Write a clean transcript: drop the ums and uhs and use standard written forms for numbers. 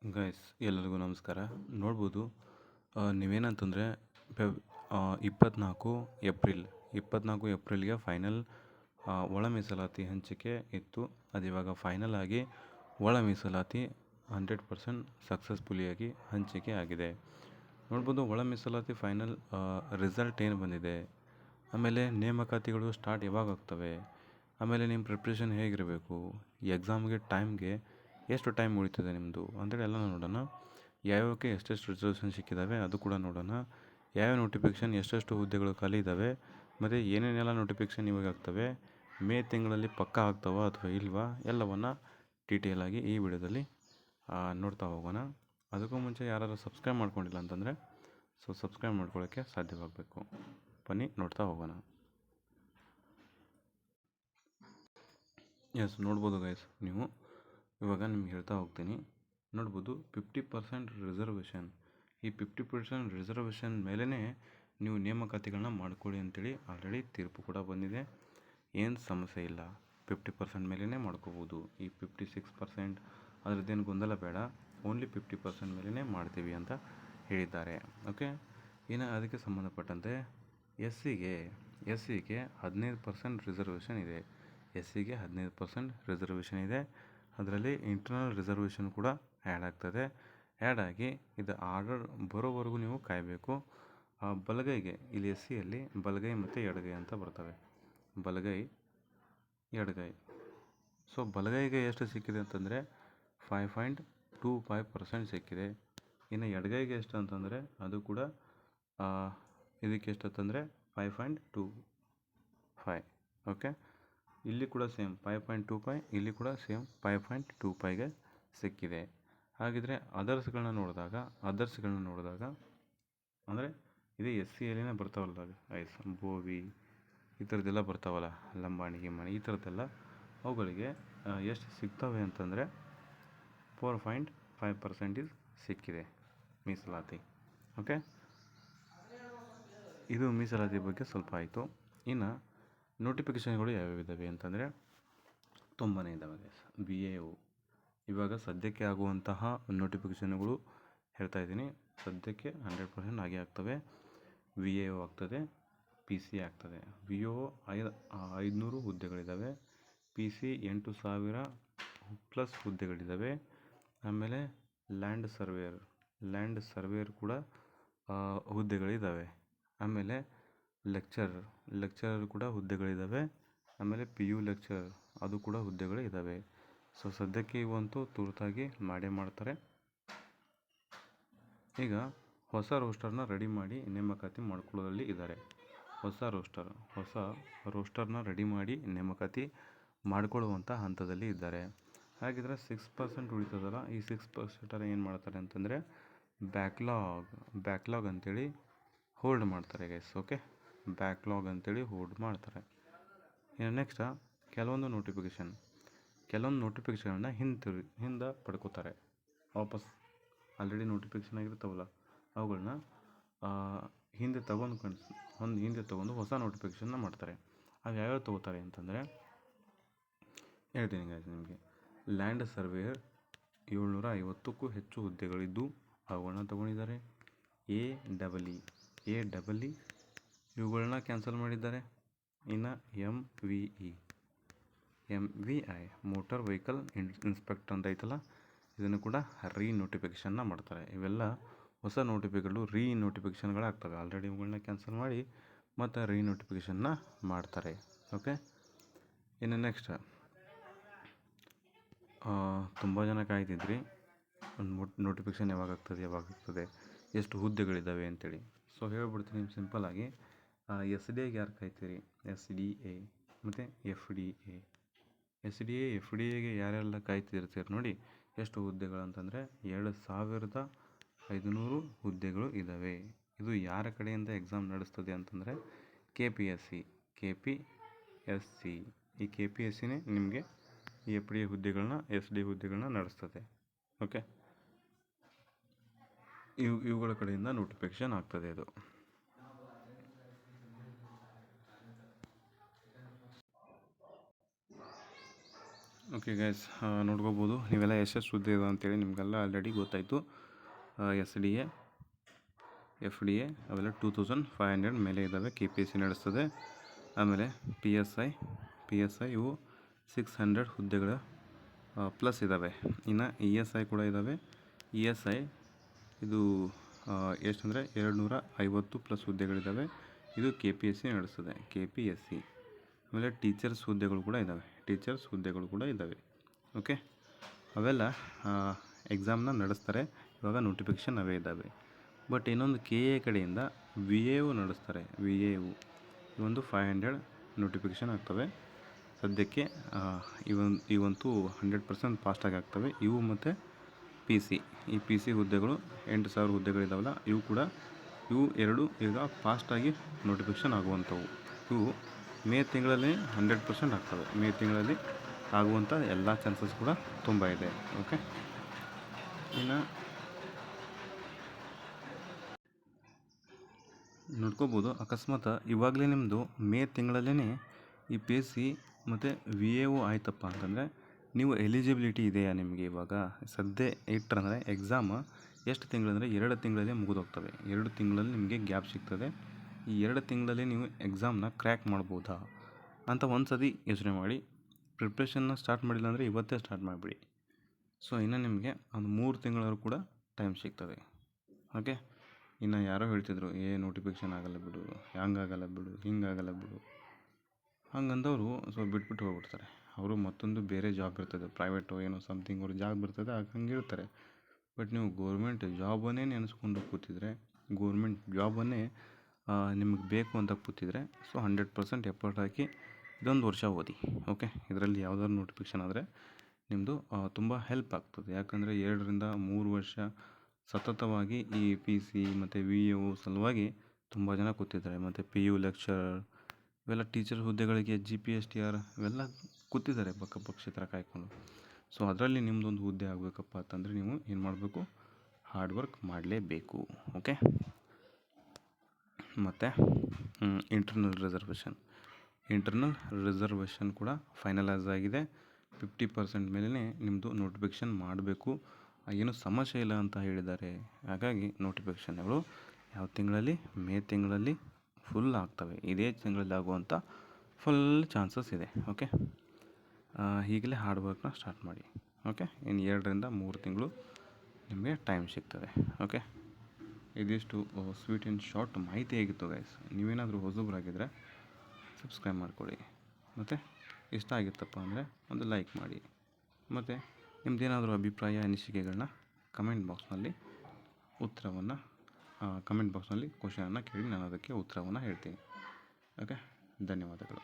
Guys ಎಲ್ಲರಿಗೂ ನಮಸ್ಕಾರ. ನೋಡ್ಬೋದು ನೀವೇನಂತಂದರೆ ಫೆಬ್ 24 ಏಪ್ರಿಲ್ಗೆ ಫೈನಲ್ ಒಳ ಮೀಸಲಾತಿ ಹಂಚಿಕೆ ಇತ್ತು. ಅದು ಇವಾಗ ಫೈನಲ್ ಆಗಿ ಒಳ ಮೀಸಲಾತಿ 100% ಸಕ್ಸಸ್ಫುಲಿಯಾಗಿ ಹಂಚಿಕೆ ಆಗಿದೆ. ನೋಡ್ಬೋದು ಒಳ ಮೀಸಲಾತಿ ಫೈನಲ್ ರಿಸಲ್ಟ್ ಏನು ಬಂದಿದೆ, ಆಮೇಲೆ ನೇಮಕಾತಿಗಳು ಸ್ಟಾರ್ಟ್ ಯಾವಾಗ ಆಗ್ತವೆ, ಆಮೇಲೆ ನಿಮ್ಮ ಪ್ರಿಪ್ರೇಷನ್ ಹೇಗಿರಬೇಕು, ಈ ಎಕ್ಸಾಮ್ಗೆ ಟೈಮ್ಗೆ ಎಷ್ಟು ಟೈಮ್ ಉಳಿತದೆ ನಿಮ್ಮದು ಅಂತೇಳಿ ಎಲ್ಲ ನೋಡೋಣ. ಯಾವ್ಯಾವಕ್ಕೆ ಎಷ್ಟೆಷ್ಟು ರಿಸರ್ವೇಷನ್ ಸಿಕ್ಕಿದ್ದಾವೆ ಅದು ಕೂಡ ನೋಡೋಣ. ಯಾವ್ಯಾವ ನೋಟಿಫಿಕೇಷನ್ ಎಷ್ಟೆಷ್ಟು ಹುದ್ದೆಗಳು ಖಾಲಿ ಇದ್ದಾವೆ, ಮತ್ತು ಏನೇನೆಲ್ಲ ನೋಟಿಫಿಕೇಷನ್ ಇವಾಗ ಆಗ್ತವೆ, ಮೇ ತಿಂಗಳಲ್ಲಿ ಪಕ್ಕಾ ಆಗ್ತಾವ ಅಥವಾ ಇಲ್ವಾ, ಎಲ್ಲವನ್ನು ಡೀಟೇಲಾಗಿ ಈ ವಿಡಿಯೋದಲ್ಲಿ ನೋಡ್ತಾ ಹೋಗೋಣ. ಅದಕ್ಕೂ ಮುಂಚೆ ಯಾರಾದರೂ ಸಬ್ಸ್ಕ್ರೈಬ್ ಮಾಡ್ಕೊಂಡಿಲ್ಲ ಅಂತಂದರೆ ಸಬ್ಸ್ಕ್ರೈಬ್ ಮಾಡ್ಕೊಳ್ಳೋಕ್ಕೆ ಸಾಧ್ಯವಾಗಬೇಕು. ಬನ್ನಿ ನೋಡ್ತಾ ಹೋಗೋಣ. ಎಸ್, ನೋಡ್ಬೋದು ಗೈಸ್, ನೀವು ಇವಾಗ ನಿಮ್ಗೆ ಹೇಳ್ತಾ ಹೋಗ್ತೀನಿ. ನೋಡ್ಬೋದು 50% ರಿಸರ್ವೇಷನ್. ಈ 50% ರಿಸರ್ವೇಷನ್ ಮೇಲೇ ನೀವು ನೇಮಕಾತಿಗಳನ್ನ ಮಾಡ್ಕೊಳ್ಳಿ ಅಂತೇಳಿ ಆಲ್ರೆಡಿ ತೀರ್ಪು ಕೂಡ ಬಂದಿದೆ. ಏನು ಸಮಸ್ಯೆ ಇಲ್ಲ, 50% ಮೇಲೇ ಮಾಡ್ಕೋಬೋದು. ಈ 56% ಅದರದ್ದೇನು ಗೊಂದಲ ಬೇಡ, ಓನ್ಲಿ 50% ಮೇಲೇ ಮಾಡ್ತೀವಿ ಅಂತ ಹೇಳಿದ್ದಾರೆ. ಓಕೆ, ಇನ್ನು ಅದಕ್ಕೆ ಸಂಬಂಧಪಟ್ಟಂತೆ ಎಸ್ ಸಿಗೆ 15% ರಿಸರ್ವೇಷನ್ ಇದೆ. ಎಸ್ ಸಿಗೆ 15% ರಿಸರ್ವೇಷನ್ ಇದೆ. ಅದರಲ್ಲಿ ಇಂಟರ್ನಲ್ ರಿಸರ್ವೇಷನ್ ಕೂಡ ಆ್ಯಡ್ ಆಗ್ತದೆ. ಆ್ಯಡ್ ಆಗಿ ಇದು ಆರ್ಡರ್ ಬರೋವರೆಗೂ ನೀವು ಕಾಯಬೇಕು. ಬಲಗೈಗೆ ಇಲ್ಲಿ ಎಸ್ ಸಿಯಲ್ಲಿ ಬಲಗೈ ಮತ್ತು ಎಡಗೈ ಅಂತ ಬರ್ತವೆ, ಬಲಗೈ ಎಡಗೈ. ಸೊ ಬಲಗೈಗೆ ಎಷ್ಟು ಸಿಕ್ಕಿದೆ ಅಂತಂದರೆ 5.25% ಸಿಕ್ಕಿದೆ. ಇನ್ನು ಎಡಗೈಗೆ ಎಷ್ಟು ಅಂತಂದರೆ ಅದು ಕೂಡ ಇದಕ್ಕೆ ಎಷ್ಟು ಅಂತಂದರೆ 5.25. ಓಕೆ, ಇಲ್ಲಿ ಕೂಡ ಸೇಮ್ 5.25, ಇಲ್ಲಿ ಕೂಡ ಸೇಮ್ 5.25ಗೆ ಸಿಕ್ಕಿದೆ. ಹಾಗಿದ್ರೆ ಅದರ್ಸ್ಗಳನ್ನ ನೋಡಿದಾಗ ಅಂದರೆ ಇದೇ ಎಸ್ ಸಿ ಎಲ್ಲಿನೇ ಬರ್ತಾವಲ್ಲ ಐಸ್, ಬೋವಿ ಈ ಥರದ್ದೆಲ್ಲ ಬರ್ತಾವಲ್ಲ, ಲಂಬಾಣಿ ಗಿಂಬಾಣಿ ಈ ಥರದ್ದೆಲ್ಲ, ಅವುಗಳಿಗೆ ಎಷ್ಟು ಸಿಗ್ತವೆ ಅಂತಂದರೆ 4.5% ಸಿಕ್ಕಿದೆ ಮೀಸಲಾತಿ. ಓಕೆ, ಇದು ಮೀಸಲಾತಿ ಬಗ್ಗೆ ಸ್ವಲ್ಪ ಆಯಿತು. ಇನ್ನು ನೋಟಿಫಿಕೇಷನ್ಗಳು ಯಾವ್ಯಾವ ಇದ್ದಾವೆ ಅಂತಂದರೆ ತುಂಬಾ ಇದ್ದಾವೆ. ಬಿ ಎ ಒ ಇವಾಗ ಸದ್ಯಕ್ಕೆ ಆಗುವಂತಹ ನೋಟಿಫಿಕೇಷನ್ಗಳು ಹೇಳ್ತಾ ಇದ್ದೀನಿ. ಸದ್ಯಕ್ಕೆ 100% ಆಗೇ ಆಗ್ತವೆ. ವಿ ಎ ಒ ಆಗ್ತದೆ, ಪಿ ಸಿ ಆಗ್ತದೆ. ವಿ ಒ 500 ಹುದ್ದೆಗಳಿದ್ದಾವೆ, ಪಿ ಸಿ 8,000+ ಹುದ್ದೆಗಳಿದ್ದಾವೆ. ಆಮೇಲೆ ಲ್ಯಾಂಡ್ ಸರ್ವೇಯರ್ ಕೂಡ ಹುದ್ದೆಗಳಿದ್ದಾವೆ. ಆಮೇಲೆ ಲೆಕ್ಚರರ್ ಕೂಡ ಹುದ್ದೆಗಳಿದ್ದಾವೆ. ಆಮೇಲೆ ಪಿ ಯು ಲೆಕ್ಚರರ್ ಅದು ಕೂಡ ಹುದ್ದೆಗಳು ಇದ್ದಾವೆ. ಸೊ ಸದ್ಯಕ್ಕೆ ಇವಂತೂ ತುರ್ತಾಗಿ ಮಾಡ್ತಾರೆ. ಈಗ ಹೊಸ ರೋಸ್ಟರ್ನ ರೆಡಿ ಮಾಡಿ ನೇಮಕಾತಿ ಮಾಡ್ಕೊಳ್ಳೋದ್ರಲ್ಲಿ ಇದ್ದಾರೆ. ಹೊಸ ರೋಸ್ಟರ್ನ ರೆಡಿ ಮಾಡಿ ನೇಮಕಾತಿ ಮಾಡಿಕೊಳ್ಳುವಂಥ ಹಂತದಲ್ಲಿ ಇದ್ದಾರೆ. ಹಾಗಿದ್ರೆ 6% ಉಳಿತದಲ್ಲ, ಈ 6% ಏನು ಮಾಡ್ತಾರೆ ಅಂತಂದರೆ ಬ್ಯಾಕ್ಲಾಗ್ ಅಂತೇಳಿ ಹೋಲ್ಡ್ ಮಾಡ್ತಾರೆ ಗೈಸ್. ಓಕೆ, ಬ್ಯಾಕ್ಲಾಗ್ ಅಂತೇಳಿ ಹೋಲ್ಡ್ ಮಾಡ್ತಾರೆ. ಇನ್ನು ನೆಕ್ಸ್ಟ್ ಕೆಲವೊಂದು ನೋಟಿಫಿಕೇಷನ್ನ ಹಿಂದೆ ಪಡ್ಕೋತಾರೆ ವಾಪಸ್. ಆಲ್ರೆಡಿ ನೋಟಿಫಿಕೇಷನ್ ಆಗಿರ್ತಾವಲ್ಲ ಅವುಗಳನ್ನ ಹಿಂದೆ ತಗೊಂಡು ಹೊಸ ನೋಟಿಫಿಕೇಷನ್ನ ಮಾಡ್ತಾರೆ. ಅದು ಯಾವ್ಯಾವ ತೊಗೋತಾರೆ ಅಂತಂದರೆ ಹೇಳ್ತೀನಿ ಗೈಸ್ ನಿಮಗೆ. ಲ್ಯಾಂಡ್ ಸರ್ವೇಯರ್ 750ಕ್ಕೂ ಹೆಚ್ಚು ಹುದ್ದೆಗಳಿದ್ದು ಅವುಗಳನ್ನ ತಗೊಂಡಿದ್ದಾರೆ. ಎ ಡಬಲ್ ಇ ಇವುಗಳನ್ನ ಕ್ಯಾನ್ಸಲ್ ಮಾಡಿದ್ದಾರೆ. ಇನ್ನು MVI ಮೋಟಾರ್ ವೆಹಿಕಲ್ ಇನ್ಸ್ಪೆಕ್ಟರ್ ಅಂತ ಐತಲ್ಲ, ಇದನ್ನು ಕೂಡ ನೋಟಿಫಿಕೇಷನ್ನ ಮಾಡ್ತಾರೆ. ಇವೆಲ್ಲ ಹೊಸ ನೋಟಿಫಿಕೇಷನ್ಗಳಾಗ್ತವೆ. ಆಲ್ರೆಡಿ ಇವುಗಳನ್ನ ಕ್ಯಾನ್ಸಲ್ ಮಾಡಿ ಮತ್ತು ನೋಟಿಫಿಕೇಷನ್ನ ಮಾಡ್ತಾರೆ. ಓಕೆ, ಇನ್ನು ನೆಕ್ಸ್ಟ್ ತುಂಬ ಜನ ಕಾಯ್ತಿದ್ರಿ ನೋಟಿಫಿಕೇಷನ್ ಯಾವಾಗ ಆಗ್ತದೆ, ಎಷ್ಟು ಹುದ್ದೆಗಳಿದ್ದಾವೆ ಅಂತೇಳಿ. ಸೊ ಹೇಳ್ಬಿಡ್ತೀನಿ ಸಿಂಪಲ್ಲಾಗಿ. ಎಸ್ ಡಿ ಎಗೆ ಯಾರು ಕಾಯ್ತೀರಿ, SDA ಮತ್ತು ಎಫ್ ಡಿ ಎಗೆ ಯಾರೆಲ್ಲ ಕಾಯ್ತಿರ್ತೀರಿ ನೋಡಿ. ಎಷ್ಟು ಹುದ್ದೆಗಳಂತಂದರೆ 2,500 ಹುದ್ದೆಗಳು ಇದ್ದಾವೆ. ಇದು ಯಾರ ಕಡೆಯಿಂದ ಎಕ್ಸಾಮ್ ನಡೆಸ್ತದೆ ಅಂತಂದರೆ KPSC. ಈ KPSCನೇ ನಿಮಗೆ ಈ ಎಫ್ ಡಿ ಎ ಹುದ್ದೆಗಳನ್ನ SD ಹುದ್ದೆಗಳನ್ನ ನಡೆಸ್ತದೆ. ಓಕೆ, ಇವುಗಳ ಕಡೆಯಿಂದ ನೋಟಿಫಿಕೇಷನ್ ಆಗ್ತದೆ. ಅದು ಓಕೆ ಗೈಸ್, ನೋಡ್ಕೋಬೋದು ನೀವೆಲ್ಲ ಎಷ್ಟೆಷ್ಟು ಹುದ್ದೆ ಇದೆ ಅಂತೇಳಿ ನಿಮಗೆಲ್ಲ ಆಲ್ರೆಡಿ ಗೊತ್ತಾಯಿತು. SDA, FDA ಅವೆಲ್ಲ 2500 ಮೇಲೆ ಇದ್ದಾವೆ. KPSC ನಡೆಸ್ತದೆ. ಆಮೇಲೆ PSI ಇವು 600 ಹುದ್ದೆಗಳ ಪ್ಲಸ್ ಇದ್ದಾವೆ. ಇನ್ನು ESI ಕೂಡ ಇದ್ದಾವೆ. ESI ಇದು ಎಷ್ಟಂದರೆ 250 ಪ್ಲಸ್ ಹುದ್ದೆಗಳಿದ್ದಾವೆ. ಇದು KPSC ನಡೆಸ್ತದೆ, KPSC. ಆಮೇಲೆ ಟೀಚರ್ಸ್ ಹುದ್ದೆಗಳು ಕೂಡ ಇದ್ದಾವೆ. ಓಕೆ, ಅವೆಲ್ಲ ಎಕ್ಸಾಮ್ನ ನಡೆಸ್ತಾರೆ. ಇವಾಗ ನೋಟಿಫಿಕೇಷನ್ ಅವೇ ಇದ್ದಾವೆ. ಬಟ್ ಇನ್ನೊಂದು KA ಕಡೆಯಿಂದ VAO ನಡೆಸ್ತಾರೆ. ಇವೊಂದು 500 ನೋಟಿಫಿಕೇಷನ್ ಆಗ್ತವೆ ಸದ್ಯಕ್ಕೆ. ಇವಂತೂ 100% ಫಾಸ್ಟಾಗಿ ಆಗ್ತವೆ ಇವು. ಮತ್ತು PC ಹುದ್ದೆಗಳು 8000 ಹುದ್ದೆಗಳಿದ್ದಾವಲ್ಲ, ಇವು ಎರಡು ಈಗ ಫಾಸ್ಟಾಗಿ ನೋಟಿಫಿಕೇಷನ್ ಆಗುವಂಥವು. ಇವು ಮೇ ತಿಂಗಳಲ್ಲಿ 100% ಆಗ್ತವೆ. ಮೇ ತಿಂಗಳಲ್ಲಿ ಆಗುವಂಥ ಎಲ್ಲ ಚಾನ್ಸಸ್ ಕೂಡ ತುಂಬ ಇದೆ. ಓಕೆ, ಇನ್ನು ನೋಡ್ಕೋಬೋದು. ಅಕಸ್ಮಾತ್ ಇವಾಗಲೇ ನಿಮ್ಮದು ಮೇ ತಿಂಗಳಲ್ಲೇ ಈ PSC ಮತ್ತು VAO ಆಯ್ತಪ್ಪ ಅಂತಂದರೆ ನೀವು ಎಲಿಜಿಬಿಲಿಟಿ ಇದೆಯಾ ನಿಮಗೆ? ಇವಾಗ ಸದ್ಯ ಇಟ್ಟರಂದರೆ ಎಕ್ಸಾಮ್ ಎಷ್ಟು ತಿಂಗಳಂದರೆ 2 ತಿಂಗಳಲ್ಲಿ ಮುಗಿದೋಗ್ತವೆ. 2 ತಿಂಗಳಲ್ಲಿ ನಿಮಗೆ ಗ್ಯಾಪ್ ಸಿಗ್ತದೆ. ಈ 2 ತಿಂಗಳಲ್ಲಿ ನೀವು ಎಕ್ಸಾಮ್ನ ಕ್ರ್ಯಾಕ್ ಮಾಡ್ಬೋದಾ ಅಂತ ಒಂದು ಸತಿ ಯೋಚನೆ ಮಾಡಿ. ಪ್ರಿಪ್ರೇಷನ್ನ ಸ್ಟಾರ್ಟ್ ಮಾಡಿಲ್ಲ ಅಂದರೆ ಇವತ್ತೇ ಸ್ಟಾರ್ಟ್ ಮಾಡಿಬಿಡಿ. ಸೊ ಇನ್ನು ನಿಮಗೆ ಒಂದು 3 ತಿಂಗಳವರೆಗೂ ಕೂಡ ಟೈಮ್ ಸಿಗ್ತದೆ. ಓಕೆ, ಇನ್ನು ಯಾರೋ ಹೇಳ್ತಿದ್ರು ನೋಟಿಫಿಕೇಷನ್ ಆಗಲ್ಲ ಬಿಡು, ಹಂಗಾಗಲ್ಲ ಬಿಡು, ಹಿಂಗಾಗಲ್ಲ ಬಿಡು, ಹಂಗಂದವರು ಸೊ ಬಿಟ್ಬಿಟ್ಟು ಹೋಗ್ಬಿಡ್ತಾರೆ. ಅವರು ಮತ್ತೊಂದು ಬೇರೆ ಜಾಬ್ ಇರ್ತದೆ, ಪ್ರೈವೇಟು ಏನೋ ಸಮಥಿಂಗ್ ಅವ್ರ ಜಾಬ್ ಇರ್ತದೆ, ಹಂಗಿರ್ತಾರೆ. ಬಟ್ ನೀವು ಗೋರ್ಮೆಂಟ್ ಜಾಬನ್ನೇ ನೆನೆಸ್ಕೊಂಡು ಕೂತಿದ್ರೆ, ಗೋರ್ಮೆಂಟ್ ಜಾಬನ್ನೇ ನಿಮಗೆ ಬೇಕು ಅಂತ ಕೂತಿದ್ರೆ, ಸೊ 100% ಎಫರ್ಟ್ ಹಾಕಿ ಇದೊಂದು ವರ್ಷ ಓದಿ. ಓಕೆ, ಇದರಲ್ಲಿ ಯಾವುದಾದ್ರು ನೋಟಿಫಿಕೇಷನ್ ಆದರೆ ನಿಮ್ಮದು ತುಂಬ ಹೆಲ್ಪ್ ಆಗ್ತದೆ. ಯಾಕಂದರೆ 2 ರಿಂದ 3 ವರ್ಷ ಸತತವಾಗಿ ಈ PC ಮತ್ತು VAO ಸಲುವಾಗಿ ತುಂಬ ಜನ ಕೂತಿದ್ದಾರೆ. ಮತ್ತು PU ಲೆಕ್ಚರರ್ ಇವೆಲ್ಲ ಟೀಚರ್ ಹುದ್ದೆಗಳಿಗೆ GPSTR ಇವೆಲ್ಲ ಕೂತಿದ್ದಾರೆ ಪಕ್ಷೇತರ ಕಾಯ್ಕೊಂಡು. ಸೊ ಅದರಲ್ಲಿ ನಿಮ್ಮದೊಂದು ಹುದ್ದೆ ಆಗಬೇಕಪ್ಪ ಅಂತಂದರೆ ನೀವು ಏನು ಮಾಡಬೇಕು? ಹಾರ್ಡ್ ವರ್ಕ್ ಮಾಡಲೇಬೇಕು. ಓಕೆ, ಮತ್ತು ಇಂಟರ್ನಲ್ ರಿಸರ್ವೇಷನ್ ಕೂಡ ಫೈನಲೈಸ್ ಆಗಿದೆ. 50% ಮೇಲೆ ನಿಮ್ಮದು ನೋಟಿಫಿಕೇಷನ್ ಮಾಡಬೇಕು. ಏನು ಸಮಸ್ಯೆ ಇಲ್ಲ ಅಂತ ಹೇಳಿದ್ದಾರೆ. ಹಾಗಾಗಿ ನೋಟಿಫಿಕೇಷನ್ಗಳು ಯಾವ ತಿಂಗಳಲ್ಲಿ? ಮೇ ತಿಂಗಳಲ್ಲಿ ಫುಲ್ ಆಗ್ತವೆ. ಇದೇ ತಿಂಗಳಲ್ಲಿ ಆಗುವಂಥ ಫುಲ್ ಚಾನ್ಸಸ್ ಇದೆ. ಓಕೆ, ಈಗಲೇ ಹಾರ್ಡ್ ವರ್ಕ್ನ ಸ್ಟಾರ್ಟ್ ಮಾಡಿ. ಓಕೆ, ಇನ್ನು 2 ರಿಂದ 3 ತಿಂಗಳು ನಿಮಗೆ ಟೈಮ್ ಸಿಗ್ತದೆ. ಓಕೆ, ಇದಿಷ್ಟು ಸ್ವೀಟ್ ಆ್ಯಂಡ್ ಶಾರ್ಟ್ ಮಾಹಿತಿ ಹೇಗಿತ್ತು ಗೈಸ್. ನೀವೇನಾದರೂ ಹೊಸಬರಾಗಿದ್ದರೆ ಸಬ್ಸ್ಕ್ರೈಬ್ ಮಾಡ್ಕೊಳ್ಳಿ. ಮತ್ತು ಇಷ್ಟ ಆಗಿತ್ತಪ್ಪ ಅಂದರೆ ಒಂದು ಲೈಕ್ ಮಾಡಿ. ಮತ್ತು ನಿಮ್ಮದೇನಾದರೂ ಅಭಿಪ್ರಾಯ, ಅನಿಸಿಕೆಗಳನ್ನ ಕಮೆಂಟ್ ಬಾಕ್ಸ್ನಲ್ಲಿ ಕ್ವಶನನ್ನು ಕೇಳಿ ನಾನು ಅದಕ್ಕೆ ಉತ್ತರವನ್ನು ಹೇಳ್ತೀನಿ. ಓಕೆ, ಧನ್ಯವಾದಗಳು.